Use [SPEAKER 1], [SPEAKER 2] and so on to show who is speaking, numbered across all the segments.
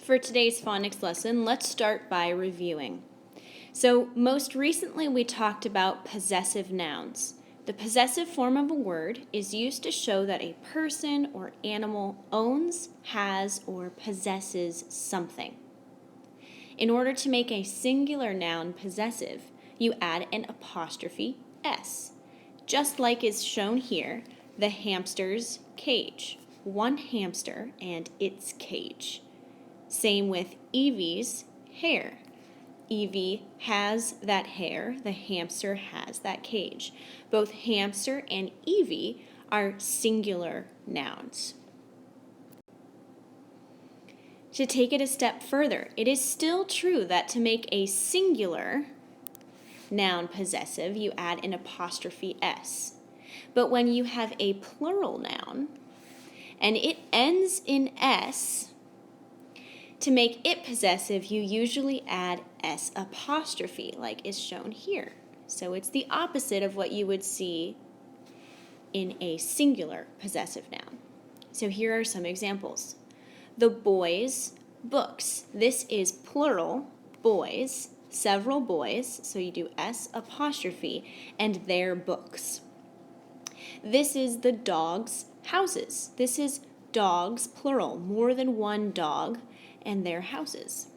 [SPEAKER 1] For today's phonics lesson, let's start by reviewing. So, most recently we talked about possessive nouns. The possessive form of a word is used to show that a person or animal owns, has, or possesses something. In order to make a singular noun possessive, you add an apostrophe S. Just like is shown here, the hamster's cage. One hamster and its cage. Same with Evie's hair. Evie has that hair, the hamster has that cage. Both hamster and Evie are singular nouns. To take it a step further, it is still true that to make a singular noun possessive, you add an apostrophe S. But when you have a plural noun and it ends in S, to make it possessive, you usually add S apostrophe, like is shown here. So it's the opposite of what you would see in a singular possessive noun. So here are some examples. The boys' books. This is plural, boys, several boys, so you do S apostrophe, and their books. This is the dogs' houses. This is dogs, plural, more than one dog, and their houses.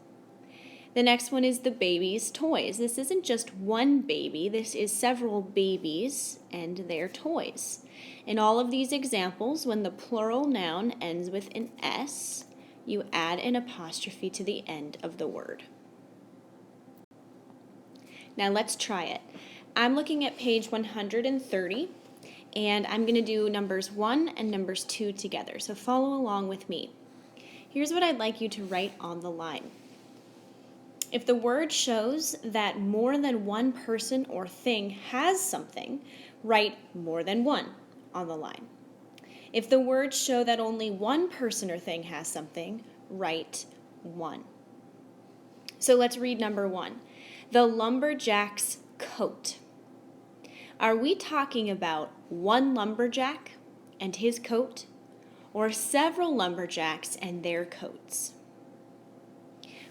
[SPEAKER 1] The next one is the baby's toys. This isn't just one baby, this is several babies and their toys. In all of these examples, when the plural noun ends with an S, you add an apostrophe to the end of the word. Now let's try it. I'm looking at page 130, and I'm going to do numbers 1 and numbers 2 together, so follow along with me. Here's what I'd like you to write on the line. If the word shows that more than one person or thing has something, write more than one on the line. If the words show that only one person or thing has something, write one. So let's read number 1. The lumberjack's coat. Are we talking about one lumberjack and his coat, or several lumberjacks and their coats?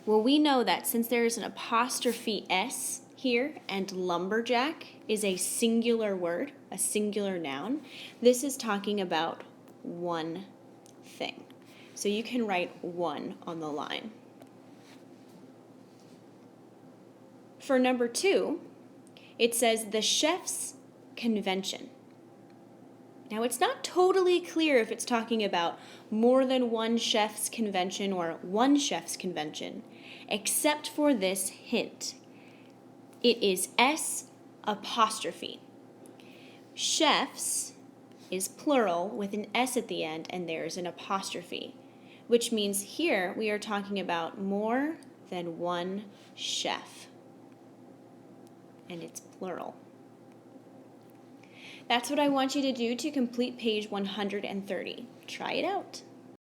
[SPEAKER 1] Well, we know that since there's an apostrophe S here and lumberjack is a singular word, a singular noun, this is talking about one thing. So you can write one on the line. For number 2, it says the chef's convention. Now, it's not totally clear if it's talking about more than one chef's convention or one chef's convention, except for this hint. It is S apostrophe. Chefs is plural with an S at the end, and there's an apostrophe, which means here we are talking about more than one chef, and it's plural. That's what I want you to do to complete page 130. Try it out.